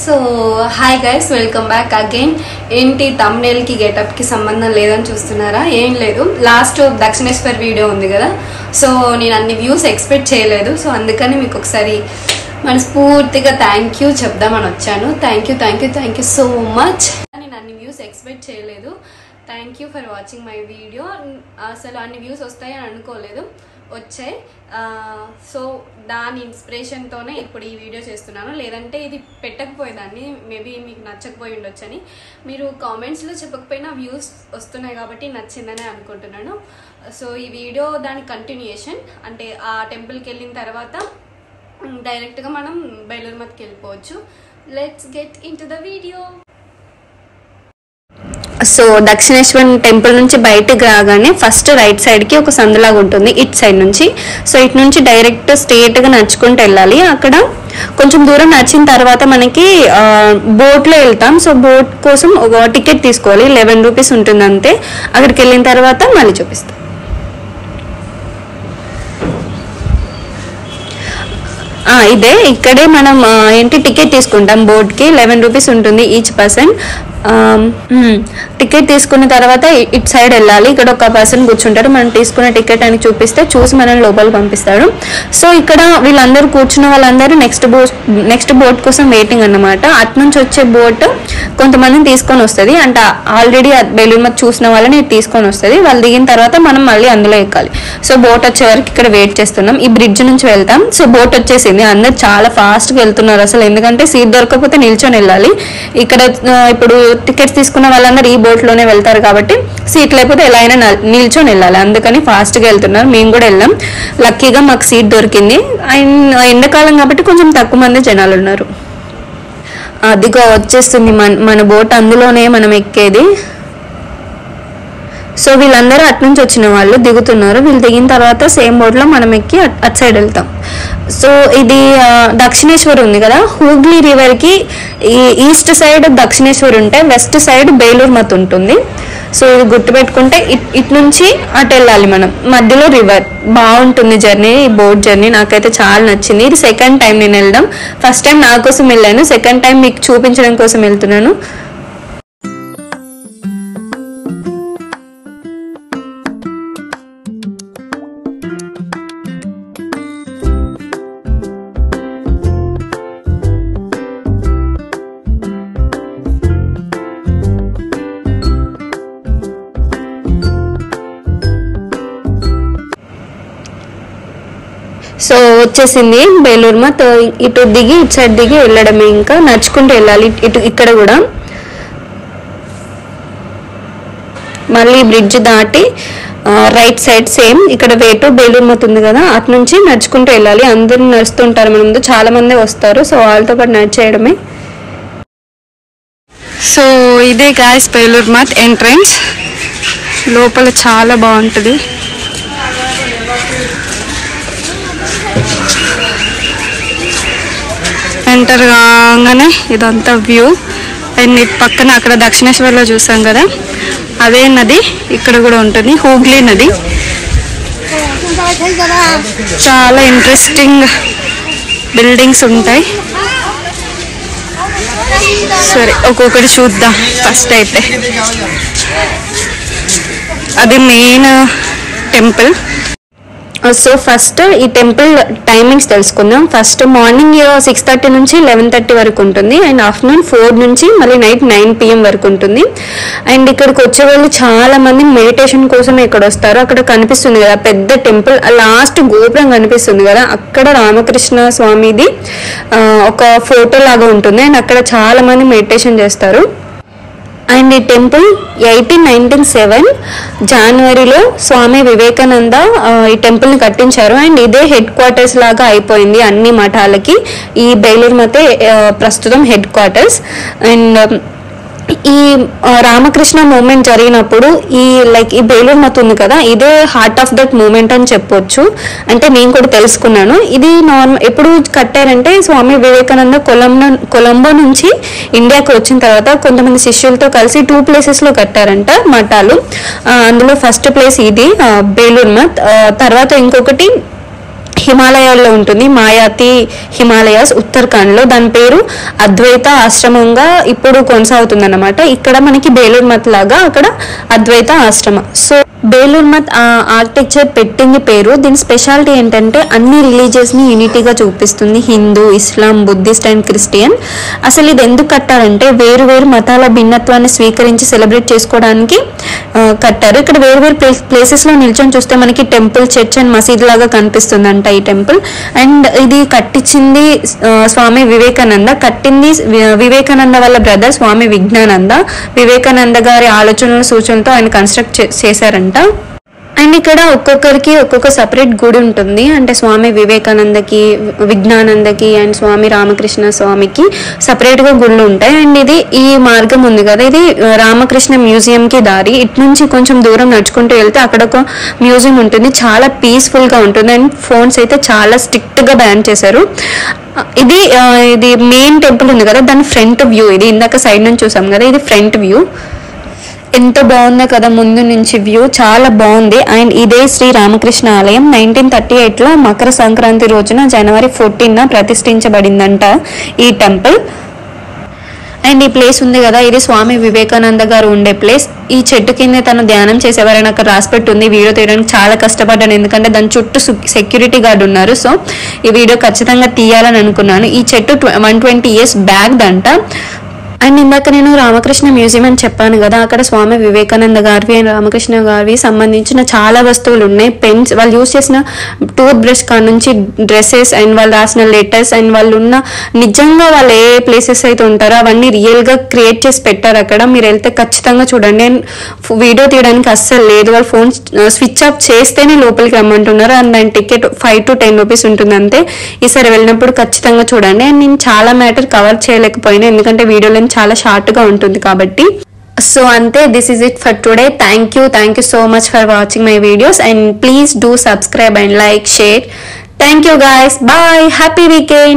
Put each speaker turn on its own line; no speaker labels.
So hi guys, welcome back again. ఏంటి thumbnail కి getup కి సంబంధం లేదని చూస్తున్నారా? ఏం లేదు, లాస్ట్ దక్షిణేశ్వర్ వీడియో ఉంది కదా, సో నేను అన్ని వ్యూస్ ఎక్స్పెక్ట్ చేయలేదు. సో అందుకని మీకు ఒకసారి మనస్ఫూర్తిగా థ్యాంక్ యూ చెప్దామని వచ్చాను. Thank you so much. నేను అన్ని వ్యూస్ ఎక్స్పెక్ట్ చేయలేదు. Thank you for watching my video. అసలు అన్ని వ్యూస్ వస్తాయని అనుకోలేదు, వచ్చాయి. సో దాని ఇన్స్పిరేషన్తోనే ఇప్పుడు ఈ వీడియో చేస్తున్నాను. లేదంటే ఇది పెట్టకపోయేదాన్ని, మేబీ మీకు నచ్చకపోయి ఉండొచ్చని. మీరు కామెంట్స్లో చెప్పకపోయినా వ్యూస్ వస్తున్నాయి కాబట్టి నచ్చిందని అనుకుంటున్నాను. సో ఈ వీడియో దాని కంటిన్యూయేషన్. అంటే ఆ టెంపుల్కి వెళ్ళిన తర్వాత డైరెక్ట్గా మనం బేలూరు మత్కి వెళ్ళిపోవచ్చు. Let's get into the video. So Dakshineswar temple నుంచి బయటకు రాగానే ఫస్ట్ రైట్ సైడ్కి ఒక సందులాగా ఉంటుంది, ఇటు సైడ్ నుంచి. సో ఇటు నుంచి డైరెక్ట్ స్ట్రేట్గా నడుచుకుంటూ వెళ్ళాలి. అక్కడ కొంచెం దూరం నడిచిన తర్వాత మనకి బోట్లో వెళ్తాం. సో బోట్ కోసం ఒక టికెట్ తీసుకోవాలి, 11 రూపీస్ ఉంటుంది అంతే. అక్కడికి వెళ్ళిన తర్వాత మళ్ళీ చూపిస్తాం. ఇదే ఇక్కడే మనం ఏంటి టికెట్ తీసుకుంటాం. బోట్కి 11 రూపీస్ ఉంటుంది ఈచ్ పర్సన్. టికెట్ తీసుకున్న తర్వాత ఇటు సైడ్ వెళ్ళాలి. ఇక్కడ ఒక పర్సన్ కూర్చుంటారు, మనం తీసుకున్న టికెట్ అని చూపిస్తే చూసి మనం లోపలికి పంపిస్తాడు. సో ఇక్కడ వీళ్ళందరూ కూర్చున్న వాళ్ళందరూ నెక్స్ట్ బోట్ కోసం వెయిటింగ్ అన్నమాట. అటు నుంచి వచ్చే బోట్ కొంతమందిని తీసుకొని వస్తుంది, అంటే ఆల్రెడీ బేలూరు మత్ చూసిన వాళ్ళని తీసుకొని వస్తుంది. వాళ్ళు దిగిన తర్వాత మనం మళ్ళీ అందులో ఎక్కాలి. సో బోట్ వచ్చే వరకు ఇక్కడ వెయిట్ చేస్తున్నాం. ఈ బ్రిడ్జ్ నుంచి వెళ్తాం. సో బోట్ వచ్చేసింది. అందరు చాలా ఫాస్ట్గా వెళ్తున్నారు అసలు, ఎందుకంటే సీట్ దొరకకపోతే నిల్చొని వెళ్ళాలి. ఇక్కడ ఇప్పుడు టికెట్స్ తీసుకున్న వాళ్ళందరూ ఈ బోట్లోనే వెళ్తారు కాబట్టి సీట్ లేకపోతే ఎలా అయినా నిల్చొని వెళ్ళాలి. అందుకని ఫాస్ట్గా వెళ్తున్నారు. మేము కూడా వెళ్ళాం. లక్కీగా మాకు సీట్ దొరికింది. అండ్ ఎండాకాలం కాబట్టి కొంచెం తక్కువ మంది జనాలు ఉన్నారు. అదిగో వచ్చేస్తుంది మన బోట్, అందులోనే మనం ఎక్కేది. సో వీళ్ళందరూ అటు నుంచి వచ్చిన వాళ్ళు దిగుతున్నారు. వీళ్ళు దిగిన తర్వాత సేమ్ బోట్లో మనం ఎక్కి అటు సైడ్ వెళ్తాం. సో ఇది దక్షిణేశ్వర్ ఉంది కదా, హూగ్లీ రివర్కి ఈస్ట్ సైడ్ దక్షిణేశ్వర్ ఉంటే వెస్ట్ సైడ్ బేలూరు మత్ ఉంటుంది. సో ఇది గుర్తుపెట్టుకుంటే ఇటు నుంచి అటు వెళ్ళాలి మనం. మధ్యలో రివర్. బాగుంటుంది జర్నీ, ఈ బోట్ జర్నీ నాకైతే చాలా నచ్చింది. ఇది సెకండ్ టైం నేను వెళ్ళడం. ఫస్ట్ టైం నా కోసం వెళ్ళాను, సెకండ్ టైం మీకు చూపించడం కోసం వెళ్తున్నాను. సో వచ్చేసింది బేలూరు మత్. ఇటు దిగి ఇటు సైడ్ దిగి వెళ్ళడమే, ఇంకా నడుచుకుంటూ వెళ్ళాలి. ఇక్కడ కూడా మళ్ళీ బ్రిడ్జ్ దాటి రైట్ సైడ్ సేమ్ ఇక్కడ వేటు బేలూరు మత్ ఉంది కదా, అటు నుంచి నడుచుకుంటూ వెళ్ళాలి. అందరూ నడుస్తుంటారు మన ముందు, చాలా మంది వస్తారు. సో వాళ్ళతో పాటు నడిచేయడమే. సో ఇదే గాయస్ బేలూరు మత్ ఎంట్రన్స్. లోపల చాలా బాగుంటుంది. ఎంటర్ కాగానే ఇదంతా వ్యూ. అండ్ ఇటు పక్కన అక్కడ దక్షిణేశ్వర్లో చూసాం కదా, అదే నది ఇక్కడ కూడా ఉంటుంది, హూగ్లీ నది. చాలా ఇంట్రెస్టింగ్ బిల్డింగ్స్ ఉంటాయి. సరే ఒక్కొక్కటి చూద్దాం. ఫస్ట్ అయితే అది మెయిన్ టెంపుల్. సో ఫస్ట్ ఈ టెంపుల్ టైమింగ్స్ తెలుసుకుందాం. ఫస్ట్ మార్నింగ్ 6:30 నుంచి 11:30 వరకు ఉంటుంది. అండ్ ఆఫ్టర్నూన్ 4 నుంచి మళ్ళీ నైట్ 9 PM వరకు ఉంటుంది. అండ్ ఇక్కడికి వచ్చే వాళ్ళు చాలా మంది మెడిటేషన్ కోసం ఇక్కడ వస్తారు. అక్కడ కనిపిస్తుంది కదా పెద్ద టెంపుల్, లాస్ట్ గోపురం కనిపిస్తుంది కదా, అక్కడ రామకృష్ణ స్వామిది ఒక ఫోటో లాగా ఉంటుంది. అండ్ అక్కడ చాలా మంది మెడిటేషన్ చేస్తారు. అండ్ ఈ టెంపుల్ 1897 జనవరిలో స్వామి వివేకానంద ఈ టెంపుల్ని కట్టించారు. అండ్ ఇదే హెడ్ క్వార్టర్స్ లాగా అయిపోయింది అన్ని మఠాలకి. ఈ బేలూరు మతే ప్రస్తుతం హెడ్ క్వార్టర్స్. అండ్ ఈ రామకృష్ణ మూమెంట్ జరిగినప్పుడు ఈ బేలూరు మత్ ఉంది కదా, ఇదే హార్ట్ ఆఫ్ దట్ మూమెంట్ అని చెప్పొచ్చు. అంటే నేను కూడా తెలుసుకున్నాను. ఇది ఎప్పుడు కట్టారంటే స్వామి వివేకానంద కొలంబో నుంచి ఇండియాకి వచ్చిన తర్వాత కొంతమంది శిష్యులతో కలిసి 2 ప్లేసెస్లో కట్టారంట మఠాలు. అందులో ఫస్ట్ ప్లేస్ ఇది బేలూరు మత్, తర్వాత ఇంకొకటి హిమాలయాల్లో ఉంటుంది, మాయాతి హిమాలయాస్ ఉత్తరాఖండ్లో. దాని పేరు అద్వైత ఆశ్రమంగా ఇప్పుడు కొనసాగుతుందన్నమాట. ఇక్కడ మనకి బేలూర్ మత్ లాగా అక్కడ అద్వైత ఆశ్రమ. సో బేలూర్ మత్ ఆర్కిటెక్చర్ పెట్టింది పేరు. దీని స్పెషాలిటీ ఏంటంటే అన్ని రిలీజియస్ని యూనిటీగా చూపిస్తుంది, హిందూ, ఇస్లాం, బుద్ధిస్ట్ అండ్ క్రిస్టియన్. అసలు ఇది ఎందుకు కట్టారంటే వేరు వేరు మతాల భిన్నత్వాన్ని స్వీకరించి సెలబ్రేట్ చేసుకోవడానికి కట్టారు. ఇక్కడ వేరు వేరు ప్లేసెస్లో నిల్చొని చూస్తే మనకి టెంపుల్, చర్చ్ అండ్ మసీద్ లాగా కనిపిస్తుందంట ఈ టెంపుల్. అండ్ ఇది కట్టించింది స్వామి వివేకానంద, కట్టింది వివేకానంద వాళ్ళ బ్రదర్ స్వామి విజ్ఞానంద. వివేకానంద గారి ఆలోచనల సూచనలతో ఆయన కన్స్ట్రక్ట్ చేశారంట. అండ్ ఇక్కడ ఒక్కొక్కరికి ఒక్కొక్క సపరేట్ గుడి ఉంటుంది. అంటే స్వామి వివేకానందకి, విజ్ఞానందకి అండ్ స్వామి రామకృష్ణ స్వామికి సపరేట్గా గుళ్ళు ఉంటాయి. అండ్ ఇది ఈ మార్గం ఉంది కదా, ఇది రామకృష్ణ మ్యూజియంకి దారి. ఇటు నుంచి కొంచెం దూరం నడుచుకుంటూ వెళ్తే అక్కడ ఒక మ్యూజియం ఉంటుంది, చాలా పీస్ఫుల్గా ఉంటుంది. అండ్ ఫోన్స్ అయితే చాలా స్ట్రిక్ట్గా బ్యాన్ చేశారు. ఇది మెయిన్ టెంపుల్ ఉంది కదా, దాని ఫ్రంట్ వ్యూ. ఇది ఇందాక సైడ్ నుంచి చూసాం కదా, ఇది ఫ్రంట్ వ్యూ. ఎంత బాగుందో కదా ముందు నుంచి వ్యూ, చాలా బాగుంది. అండ్ ఇదే శ్రీ రామకృష్ణ ఆలయం 1938లో మకర సంక్రాంతి రోజున జనవరి 14న ప్రతిష్ఠించబడిందంట ఈ టెంపుల్. అండ్ ఈ ప్లేస్ ఉంది కదా, ఇది స్వామి వివేకానంద గారు ఉండే ప్లేస్. ఈ చెట్టు కింద తను ధ్యానం చేసేవారని అక్కడ రాసిపెట్టుంది. వీడియో తీయడానికి చాలా కష్టపడ్డాను, ఎందుకంటే దాని చుట్టూ సెక్యూరిటీ గార్డ్ ఉన్నారు. సో ఈ వీడియో ఖచ్చితంగా తీయాలని అనుకున్నాను. ఈ చెట్టు 120 years బ్యాక్ దంట. అండ్ ఇందాక నేను రామకృష్ణ మ్యూజియం అని చెప్పాను కదా, అక్కడ స్వామి వివేకానంద గారివి అండ్ రామకృష్ణ గారివి సంబంధించిన చాలా వస్తువులు ఉన్నాయి. పెన్స్, వాళ్ళు యూజ్ చేసిన టూత్ బ్రష్ కాడ నుంచి డ్రెస్సెస్ అండ్ వాళ్ళు రాసిన లెటర్స్ అండ్ వాళ్ళు ఉన్న నిజంగా వాళ్ళు ఏ ప్లేసెస్ అయితే ఉంటారో అవన్నీ రియల్గా క్రియేట్ చేసి పెట్టారు అక్కడ. మీరు వెళ్తే ఖచ్చితంగా చూడండి. అండ్ వీడియో తీయడానికి అస్సలు లేదు, వాళ్ళు ఫోన్ స్విచ్ ఆఫ్ చేస్తేనే లోపలికి రమ్మంటున్నారు. అండ్ దాని టికెట్ 5 to 10 rupees ఉంటుంది అంతే. ఈసారి వెళ్ళినప్పుడు ఖచ్చితంగా చూడండి. అండ్ నేను చాలా మ్యాటర్ కవర్ చేయలేకపోయినా, ఎందుకంటే వీడియోలో చాలా షార్ట్గా ఉంటుంది కాబట్టి. సో అంతే, this is it for today. Thank you so much for watching my videos and please do subscribe and like, share. Thank you guys. Bye. Happy weekend.